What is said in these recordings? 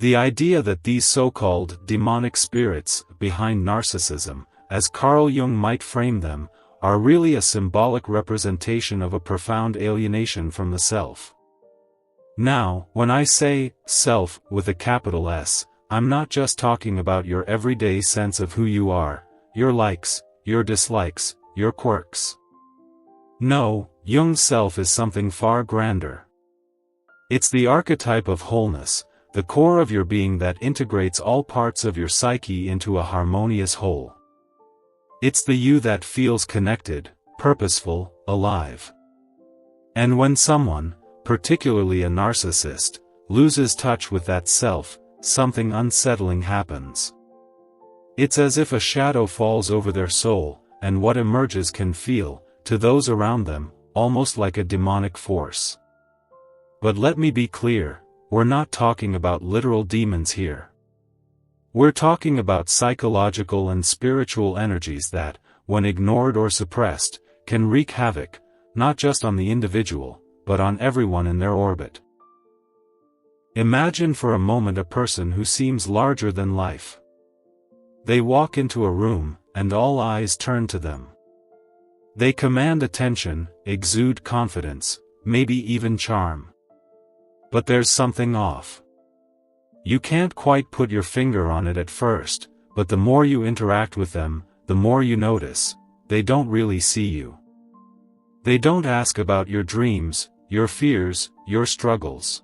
The idea that these so-called demonic spirits behind narcissism, as Carl Jung might frame them, are really a symbolic representation of a profound alienation from the self. Now, when I say self with a capital S, I'm not just talking about your everyday sense of who you are, your likes, your dislikes, your quirks. No, Jung's self is something far grander. It's the archetype of wholeness, the core of your being that integrates all parts of your psyche into a harmonious whole. It's the you that feels connected, purposeful, alive. And when someone, particularly a narcissist, loses touch with that self, something unsettling happens. It's as if a shadow falls over their soul, and what emerges can feel, to those around them, almost like a demonic force. But let me be clear, we're not talking about literal demons here. We're talking about psychological and spiritual energies that, when ignored or suppressed, can wreak havoc, not just on the individual, but on everyone in their orbit. Imagine for a moment a person who seems larger than life. They walk into a room, and all eyes turn to them. They command attention, exude confidence, maybe even charm. But there's something off. You can't quite put your finger on it at first, but the more you interact with them, the more you notice, they don't really see you. They don't ask about your dreams, your fears, your struggles.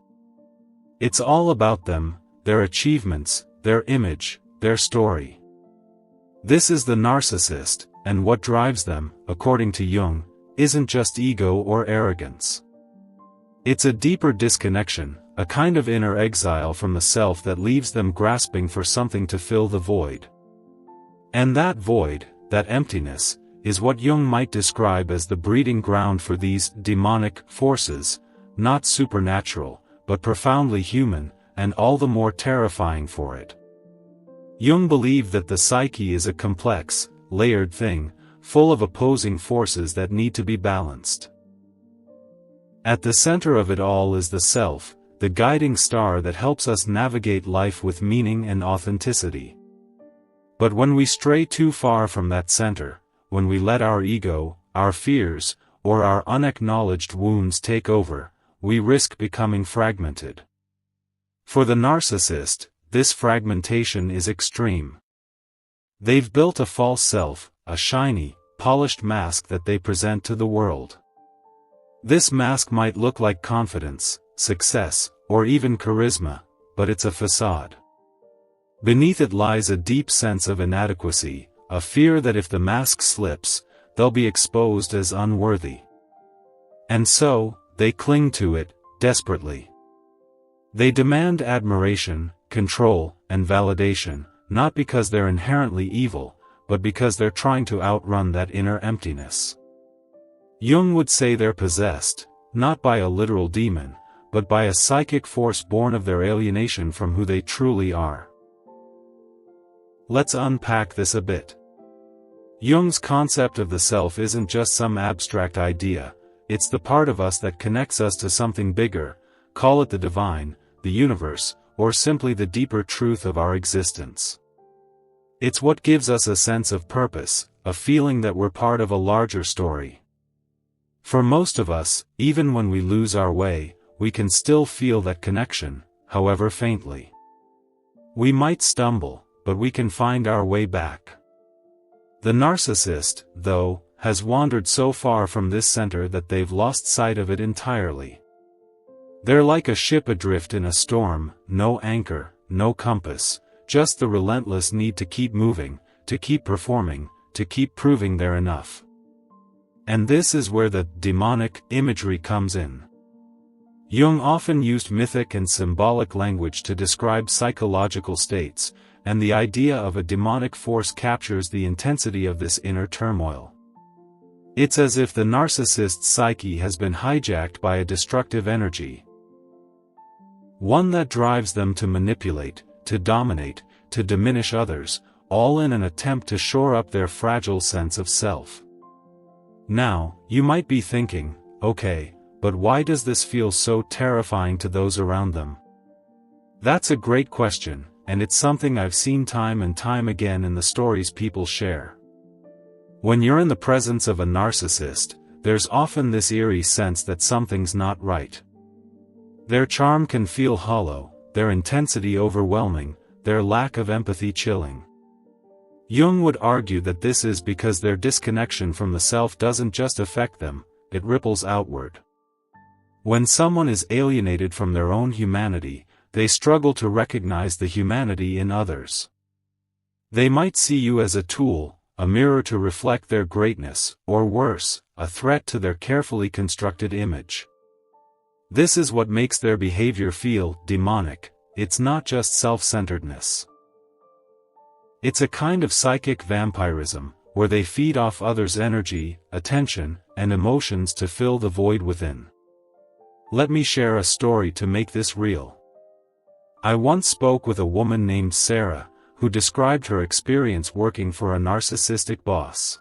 It's all about them, their achievements, their image, their story. This is the narcissist, and what drives them, according to Jung, isn't just ego or arrogance. It's a deeper disconnection, a kind of inner exile from the self that leaves them grasping for something to fill the void. And that void, that emptiness, is what Jung might describe as the breeding ground for these demonic forces, not supernatural, but profoundly human, and all the more terrifying for it. Jung believed that the psyche is a complex, layered thing, full of opposing forces that need to be balanced. At the center of it all is the self, the guiding star that helps us navigate life with meaning and authenticity. But when we stray too far from that center, when we let our ego, our fears, or our unacknowledged wounds take over, we risk becoming fragmented. For the narcissist, this fragmentation is extreme. They've built a false self, a shiny, polished mask that they present to the world. This mask might look like confidence, success, or even charisma, but it's a facade. Beneath it lies a deep sense of inadequacy, a fear that if the mask slips, they'll be exposed as unworthy. And so, they cling to it, desperately. They demand admiration, control, and validation, not because they're inherently evil, but because they're trying to outrun that inner emptiness. Jung would say they're possessed, not by a literal demon, but by a psychic force born of their alienation from who they truly are. Let's unpack this a bit. Jung's concept of the self isn't just some abstract idea, it's the part of us that connects us to something bigger, call it the divine, the universe, or simply the deeper truth of our existence. It's what gives us a sense of purpose, a feeling that we're part of a larger story. For most of us, even when we lose our way, we can still feel that connection, however faintly. We might stumble, but we can find our way back. The narcissist, though, has wandered so far from this center that they've lost sight of it entirely. They're like a ship adrift in a storm, no anchor, no compass, just the relentless need to keep moving, to keep performing, to keep proving they're enough. And this is where the demonic imagery comes in. Jung often used mythic and symbolic language to describe psychological states, and the idea of a demonic force captures the intensity of this inner turmoil. It's as if the narcissist's psyche has been hijacked by a destructive energy. One that drives them to manipulate, to dominate, to diminish others, all in an attempt to shore up their fragile sense of self. Now, you might be thinking, okay, but why does this feel so terrifying to those around them? That's a great question, and it's something I've seen time and time again in the stories people share. When you're in the presence of a narcissist, there's often this eerie sense that something's not right. Their charm can feel hollow, their intensity overwhelming, their lack of empathy chilling. Jung would argue that this is because their disconnection from the self doesn't just affect them, it ripples outward. When someone is alienated from their own humanity, they struggle to recognize the humanity in others. They might see you as a tool, a mirror to reflect their greatness, or worse, a threat to their carefully constructed image. This is what makes their behavior feel demonic. It's not just self-centeredness. It's a kind of psychic vampirism, where they feed off others' energy, attention, and emotions to fill the void within. Let me share a story to make this real. I once spoke with a woman named Sarah, who described her experience working for a narcissistic boss.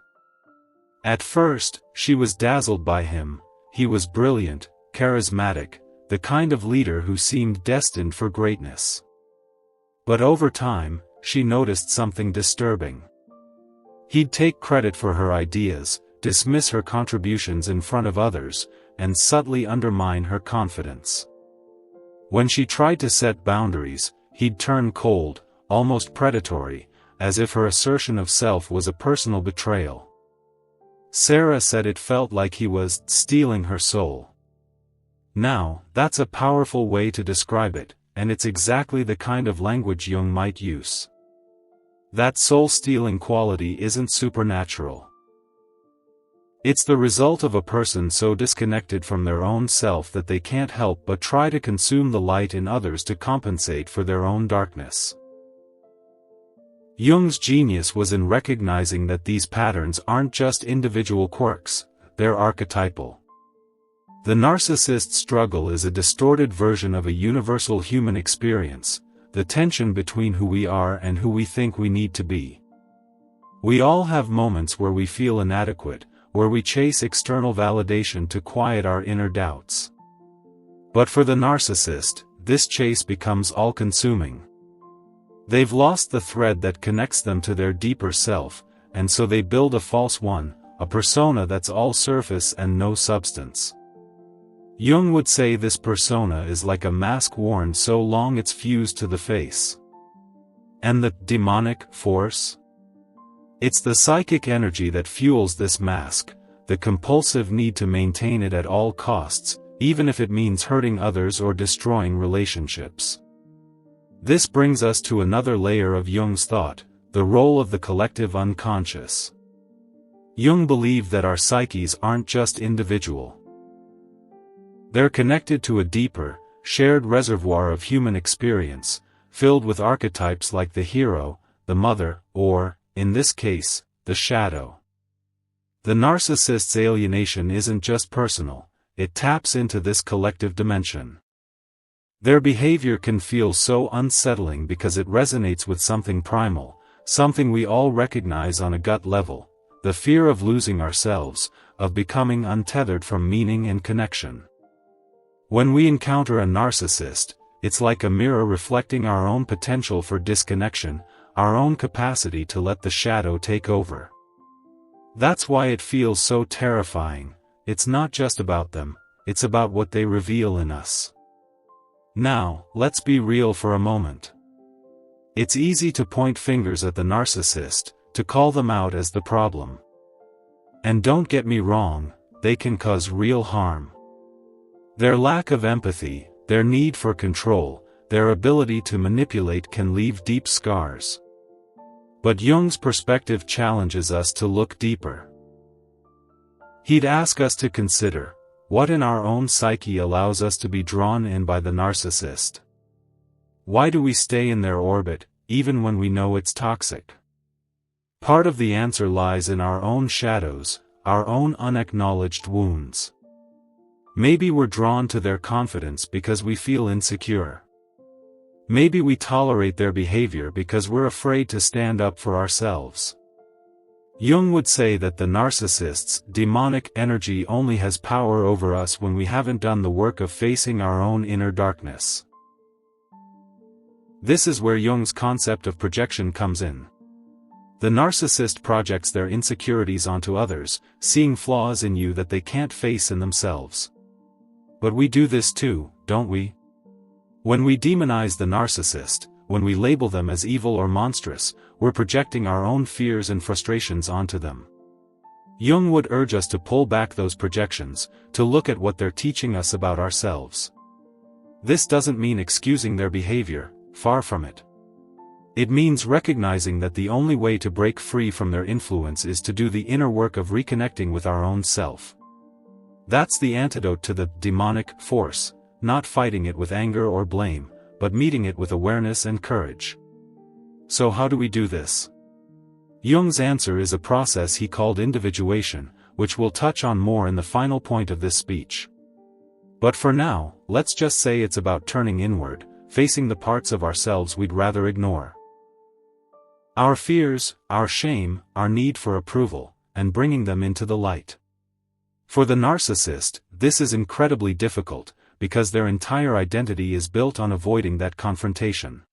At first, she was dazzled by him. He was brilliant, charismatic, the kind of leader who seemed destined for greatness. But over time, she noticed something disturbing. He'd take credit for her ideas, dismiss her contributions in front of others, and subtly undermine her confidence. When she tried to set boundaries, he'd turn cold, almost predatory, as if her assertion of self was a personal betrayal. Sarah said it felt like he was stealing her soul. Now, that's a powerful way to describe it, and it's exactly the kind of language Jung might use. That soul-stealing quality isn't supernatural. It's the result of a person so disconnected from their own self that they can't help but try to consume the light in others to compensate for their own darkness. Jung's genius was in recognizing that these patterns aren't just individual quirks, they're archetypal. The narcissist's struggle is a distorted version of a universal human experience, the tension between who we are and who we think we need to be. We all have moments where we feel inadequate, where we chase external validation to quiet our inner doubts. But for the narcissist, this chase becomes all-consuming. They've lost the thread that connects them to their deeper self, and so they build a false one, a persona that's all surface and no substance. Jung would say this persona is like a mask worn so long it's fused to the face. And the demonic force? It's the psychic energy that fuels this mask, the compulsive need to maintain it at all costs, even if it means hurting others or destroying relationships. This brings us to another layer of Jung's thought, the role of the collective unconscious. Jung believed that our psyches aren't just individual. They're connected to a deeper, shared reservoir of human experience, filled with archetypes like the hero, the mother, or, in this case, the shadow. The narcissist's alienation isn't just personal, it taps into this collective dimension. Their behavior can feel so unsettling because it resonates with something primal, something we all recognize on a gut level, the fear of losing ourselves, of becoming untethered from meaning and connection. When we encounter a narcissist, it's like a mirror reflecting our own potential for disconnection, our own capacity to let the shadow take over. That's why it feels so terrifying. It's not just about them, it's about what they reveal in us. Now, let's be real for a moment. It's easy to point fingers at the narcissist, to call them out as the problem. And don't get me wrong, they can cause real harm. Their lack of empathy, their need for control, their ability to manipulate can leave deep scars. But Jung's perspective challenges us to look deeper. He'd ask us to consider, what in our own psyche allows us to be drawn in by the narcissist? Why do we stay in their orbit, even when we know it's toxic? Part of the answer lies in our own shadows, our own unacknowledged wounds. Maybe we're drawn to their confidence because we feel insecure. Maybe we tolerate their behavior because we're afraid to stand up for ourselves. Jung would say that the narcissist's demonic energy only has power over us when we haven't done the work of facing our own inner darkness. This is where Jung's concept of projection comes in. The narcissist projects their insecurities onto others, seeing flaws in you that they can't face in themselves. But we do this too, don't we? When we demonize the narcissist, when we label them as evil or monstrous, we're projecting our own fears and frustrations onto them. Jung would urge us to pull back those projections, to look at what they're teaching us about ourselves. This doesn't mean excusing their behavior, far from it. It means recognizing that the only way to break free from their influence is to do the inner work of reconnecting with our own self. That's the antidote to the demonic force, not fighting it with anger or blame, but meeting it with awareness and courage. So how do we do this? Jung's answer is a process he called individuation, which we'll touch on more in the final point of this speech. But for now, let's just say it's about turning inward, facing the parts of ourselves we'd rather ignore. Our fears, our shame, our need for approval, and bringing them into the light. For the narcissist, this is incredibly difficult, because their entire identity is built on avoiding that confrontation.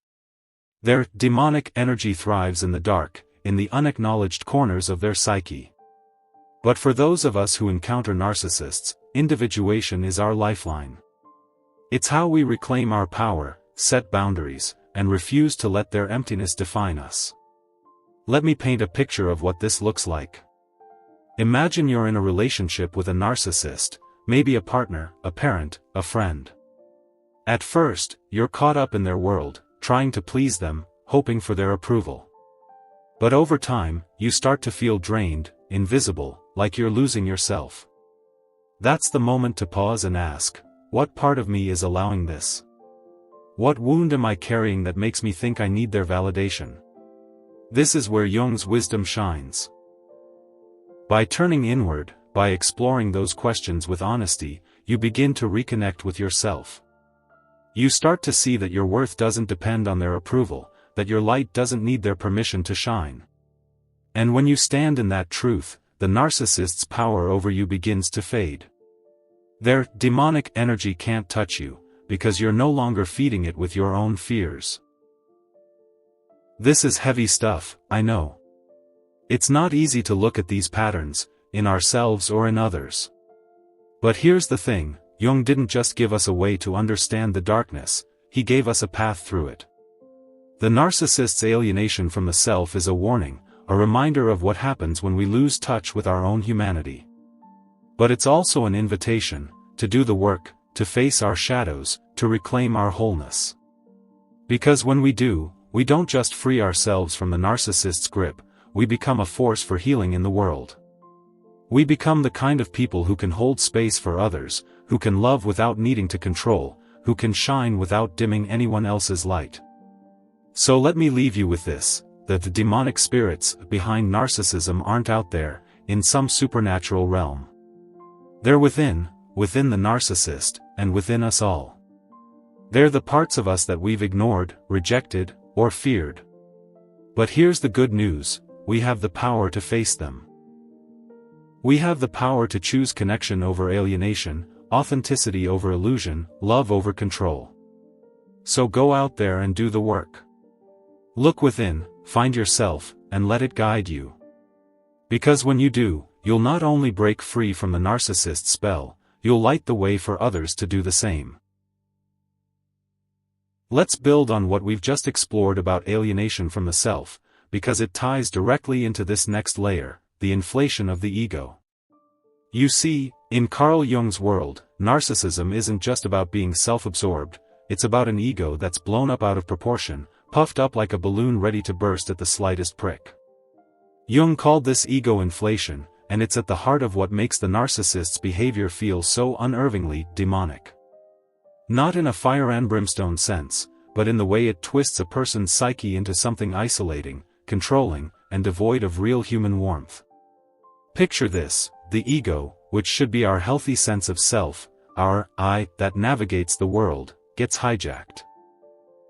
Their demonic energy thrives in the dark, in the unacknowledged corners of their psyche. But for those of us who encounter narcissists, individuation is our lifeline. It's how we reclaim our power, set boundaries, and refuse to let their emptiness define us. Let me paint a picture of what this looks like. Imagine you're in a relationship with a narcissist, maybe a partner, a parent, a friend. At first, you're caught up in their world, trying to please them, hoping for their approval. But over time, you start to feel drained, invisible, like you're losing yourself. That's the moment to pause and ask, what part of me is allowing this? What wound am I carrying that makes me think I need their validation? This is where Jung's wisdom shines. By turning inward, by exploring those questions with honesty, you begin to reconnect with yourself. You start to see that your worth doesn't depend on their approval, that your light doesn't need their permission to shine. And when you stand in that truth, the narcissist's power over you begins to fade. Their demonic energy can't touch you, because you're no longer feeding it with your own fears. This is heavy stuff, I know. It's not easy to look at these patterns, in ourselves or in others. But here's the thing, Jung didn't just give us a way to understand the darkness, he gave us a path through it. The narcissist's alienation from the self is a warning, a reminder of what happens when we lose touch with our own humanity. But it's also an invitation, to do the work, to face our shadows, to reclaim our wholeness. Because when we do, we don't just free ourselves from the narcissist's grip, we become a force for healing in the world. We become the kind of people who can hold space for others, who can love without needing to control, who can shine without dimming anyone else's light. So let me leave you with this, that the demonic spirits behind narcissism aren't out there, in some supernatural realm. They're within the narcissist, and within us all. They're the parts of us that we've ignored, rejected, or feared. But here's the good news, we have the power to face them. We have the power to choose connection over alienation, authenticity over illusion, love over control. So go out there and do the work. Look within, find yourself, and let it guide you. Because when you do, you'll not only break free from the narcissist's spell, you'll light the way for others to do the same. Let's build on what we've just explored about alienation from the self, because it ties directly into this next layer, the inflation of the ego. You see, in Carl Jung's world, narcissism isn't just about being self-absorbed, it's about an ego that's blown up out of proportion, puffed up like a balloon ready to burst at the slightest prick. Jung called this ego inflation, and it's at the heart of what makes the narcissist's behavior feel so unervingly demonic. Not in a fire and brimstone sense, but in the way it twists a person's psyche into something isolating, controlling, and devoid of real human warmth. Picture this, the ego, which should be our healthy sense of self, our I that navigates the world, gets hijacked.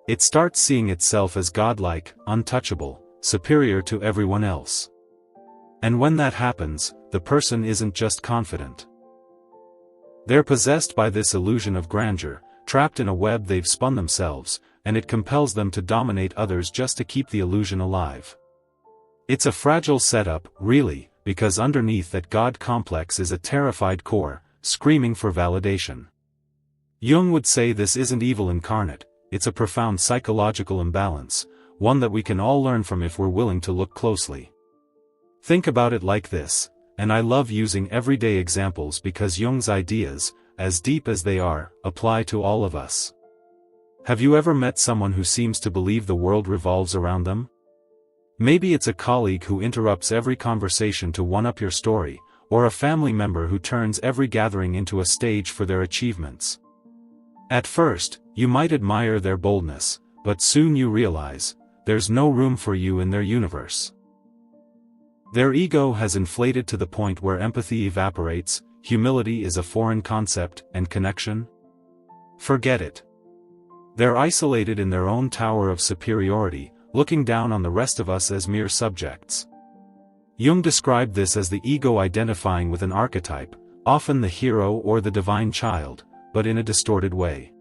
It starts seeing itself as godlike, untouchable, superior to everyone else. And when that happens, the person isn't just confident. They're possessed by this illusion of grandeur, trapped in a web they've spun themselves, and it compels them to dominate others just to keep the illusion alive. It's a fragile setup, really, because underneath that God complex is a terrified core, screaming for validation. Jung would say this isn't evil incarnate, it's a profound psychological imbalance, one that we can all learn from if we're willing to look closely. Think about it like this, and I love using everyday examples because Jung's ideas, as deep as they are, apply to all of us. Have you ever met someone who seems to believe the world revolves around them? Maybe it's a colleague who interrupts every conversation to one-up your story, or a family member who turns every gathering into a stage for their achievements. At first, you might admire their boldness, but soon you realize, there's no room for you in their universe. Their ego has inflated to the point where empathy evaporates, humility is a foreign concept, and connection? Forget it. They're isolated in their own tower of superiority, looking down on the rest of us as mere subjects. Jung described this as the ego identifying with an archetype, often the hero or the divine child, but in a distorted way.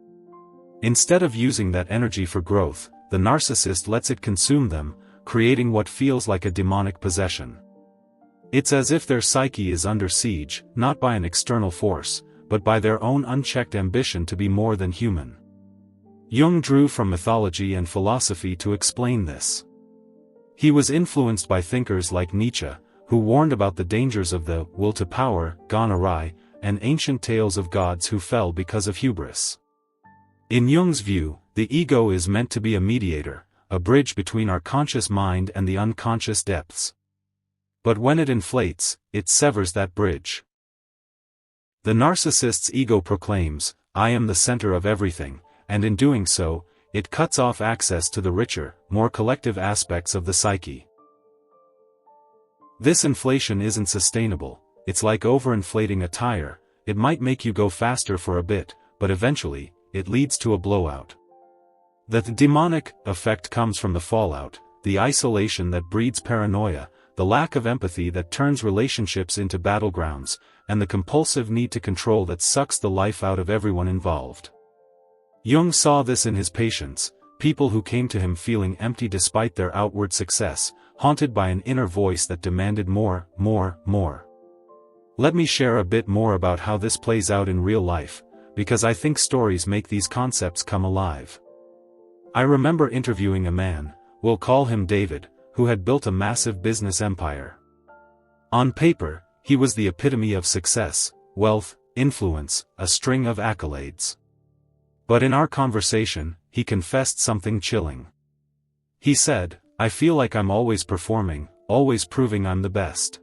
Instead of using that energy for growth, the narcissist lets it consume them, creating what feels like a demonic possession. It's as if their psyche is under siege, not by an external force, but by their own unchecked ambition to be more than human. Jung drew from mythology and philosophy to explain this. He was influenced by thinkers like Nietzsche, who warned about the dangers of the will to power gone awry, and ancient tales of gods who fell because of hubris. In Jung's view, the ego is meant to be a mediator, a bridge between our conscious mind and the unconscious depths. But when it inflates, it severs that bridge. The narcissist's ego proclaims, "I am the center of everything," and in doing so, it cuts off access to the richer, more collective aspects of the psyche. This inflation isn't sustainable. It's like overinflating a tire. It might make you go faster for a bit, but eventually, it leads to a blowout. The demonic effect comes from the fallout, the isolation that breeds paranoia, the lack of empathy that turns relationships into battlegrounds, and the compulsive need to control that sucks the life out of everyone involved. Jung saw this in his patients, people who came to him feeling empty despite their outward success, haunted by an inner voice that demanded more, more, more. Let me share a bit more about how this plays out in real life, because I think stories make these concepts come alive. I remember interviewing a man, we'll call him David, who had built a massive business empire. On paper, he was the epitome of success, wealth, influence, a string of accolades. But in our conversation, he confessed something chilling. He said, "I feel like I'm always performing, always proving I'm the best.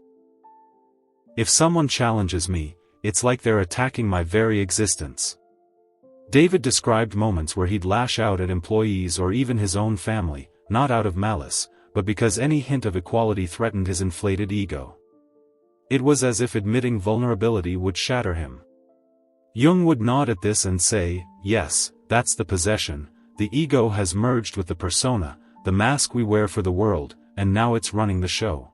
If someone challenges me, it's like they're attacking my very existence." David described moments where he'd lash out at employees or even his own family, not out of malice, but because any hint of equality threatened his inflated ego. It was as if admitting vulnerability would shatter him. Jung would nod at this and say, yes, that's the possession, the ego has merged with the persona, the mask we wear for the world, and now it's running the show.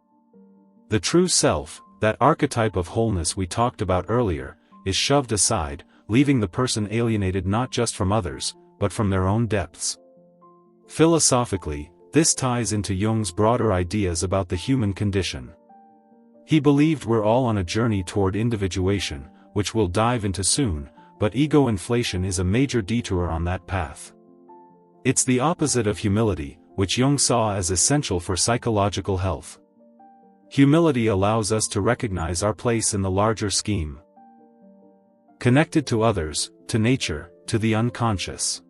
The true self, that archetype of wholeness we talked about earlier, is shoved aside, leaving the person alienated not just from others, but from their own depths. Philosophically, this ties into Jung's broader ideas about the human condition. He believed we're all on a journey toward individuation, which we'll dive into soon, but ego inflation is a major detour on that path. It's the opposite of humility, which Jung saw as essential for psychological health. Humility allows us to recognize our place in the larger scheme. Connected to others, to nature, to the unconscious.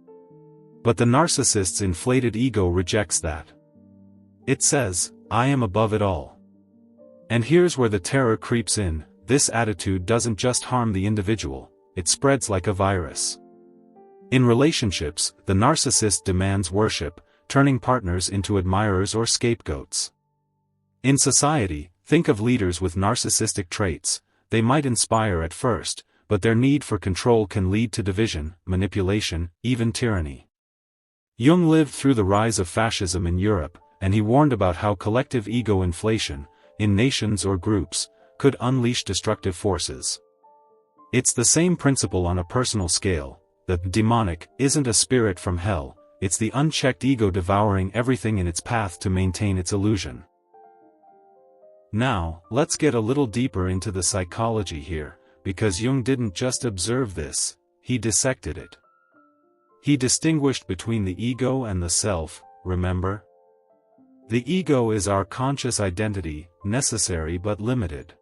But the narcissist's inflated ego rejects that. It says, "I am above it all." And here's where the terror creeps in. This attitude doesn't just harm the individual, it spreads like a virus. In relationships, the narcissist demands worship, turning partners into admirers or scapegoats. In society, think of leaders with narcissistic traits. They might inspire at first, but their need for control can lead to division, manipulation, even tyranny. Jung lived through the rise of fascism in Europe, and he warned about how collective ego inflation, in nations or groups, could unleash destructive forces. It's the same principle on a personal scale. The demonic isn't a spirit from hell, it's the unchecked ego devouring everything in its path to maintain its illusion. Now, let's get a little deeper into the psychology here, because Jung didn't just observe this, he dissected it. He distinguished between the ego and the self, remember? The ego is our conscious identity, necessary but limited.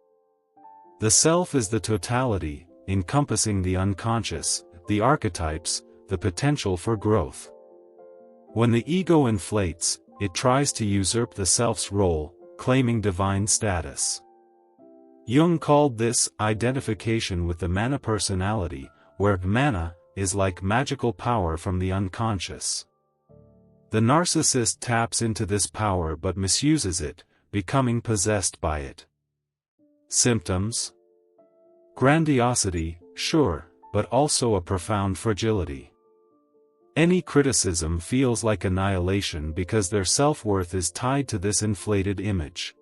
The self is the totality, encompassing the unconscious, the archetypes, the potential for growth. When the ego inflates, it tries to usurp the self's role, claiming divine status. Jung called this identification with the mana personality, where mana is like magical power from the unconscious. The narcissist taps into this power but misuses it, becoming possessed by it. Symptoms? Grandiosity, sure, but also a profound fragility. Any criticism feels like annihilation because their self-worth is tied to this inflated image.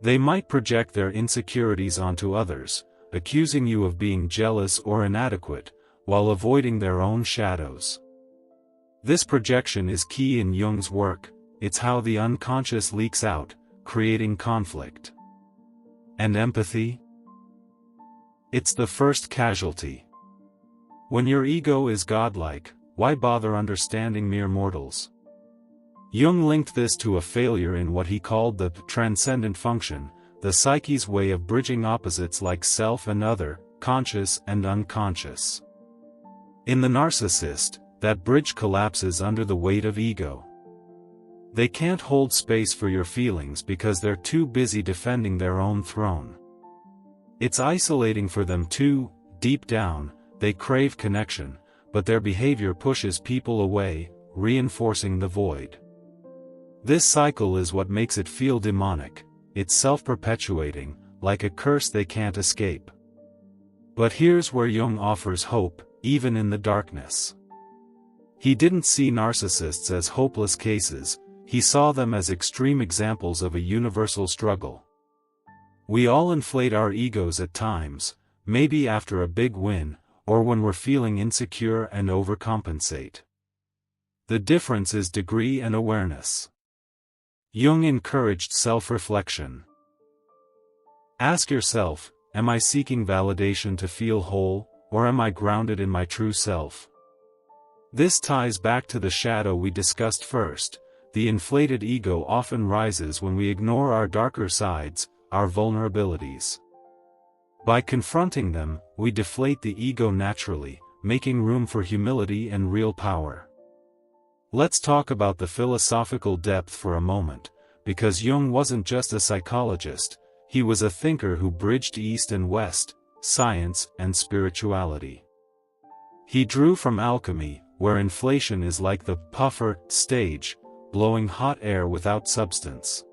They might project their insecurities onto others, accusing you of being jealous or inadequate, while avoiding their own shadows. This projection is key in Jung's work, it's how the unconscious leaks out, creating conflict. And empathy? It's the first casualty. When your ego is godlike, why bother understanding mere mortals? Jung linked this to a failure in what he called the transcendent function, the psyche's way of bridging opposites like self and other, conscious and unconscious. In the narcissist, that bridge collapses under the weight of ego. They can't hold space for your feelings because they're too busy defending their own throne. It's isolating for them too. Deep down, they crave connection, but their behavior pushes people away, reinforcing the void. This cycle is what makes it feel demonic. It's self-perpetuating, like a curse they can't escape. But here's where Jung offers hope, even in the darkness. He didn't see narcissists as hopeless cases, he saw them as extreme examples of a universal struggle. We all inflate our egos at times, maybe after a big win, or when we're feeling insecure and overcompensate. The difference is degree and awareness. Jung encouraged self-reflection. Ask yourself, am I seeking validation to feel whole, or am I grounded in my true self? This ties back to the shadow we discussed first. The inflated ego often rises when we ignore our darker sides, our vulnerabilities. By confronting them, we deflate the ego naturally, making room for humility and real power. Let's talk about the philosophical depth for a moment, because Jung wasn't just a psychologist, he was a thinker who bridged East and West, science and spirituality. He drew from alchemy, where inflation is like the puffer stage, blowing hot air without substance.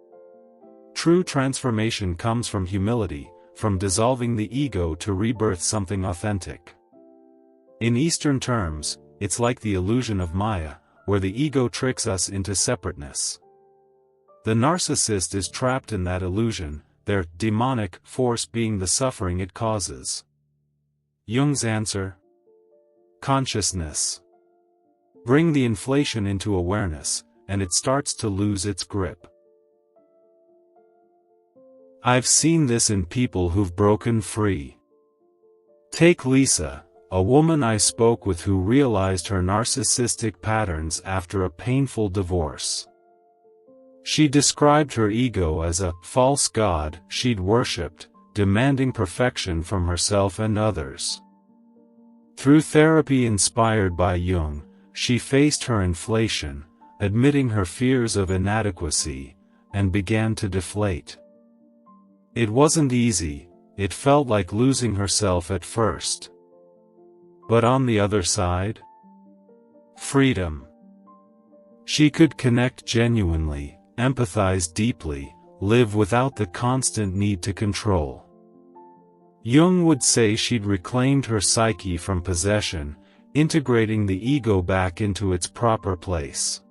True transformation comes from humility, from dissolving the ego to rebirth something authentic. In Eastern terms, it's like the illusion of Maya, where the ego tricks us into separateness. The narcissist is trapped in that illusion, their demonic force being the suffering it causes. Jung's answer? Consciousness. Bring the inflation into awareness, and it starts to lose its grip. I've seen this in people who've broken free. Take Lisa, a woman I spoke with who realized her narcissistic patterns after a painful divorce. She described her ego as a false god she'd worshipped, demanding perfection from herself and others. Through therapy inspired by Jung, she faced her inflation, admitting her fears of inadequacy, and began to deflate. It wasn't easy, it felt like losing herself at first. But on the other side? Freedom. She could connect genuinely, empathize deeply, live without the constant need to control. Jung would say she'd reclaimed her psyche from possession, integrating the ego back into its proper place.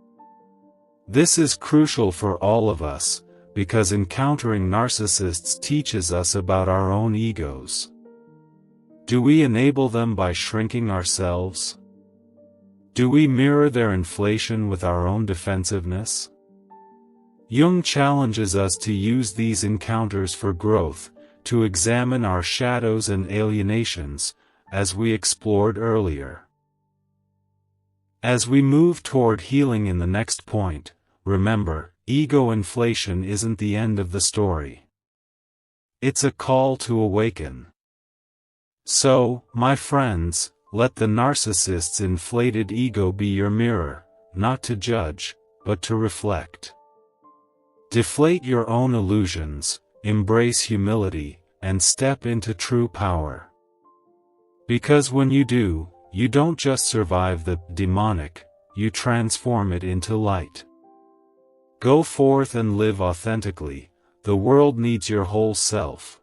This is crucial for all of us, because encountering narcissists teaches us about our own egos. Do we enable them by shrinking ourselves? Do we mirror their inflation with our own defensiveness? Jung challenges us to use these encounters for growth, to examine our shadows and alienations, as we explored earlier. As we move toward healing in the next point, remember, ego inflation isn't the end of the story. It's a call to awaken. So, my friends, let the narcissist's inflated ego be your mirror, not to judge, but to reflect. Deflate your own illusions, embrace humility, and step into true power. Because when you do, you don't just survive the demonic, you transform it into light. Go forth and live authentically. The world needs your whole self.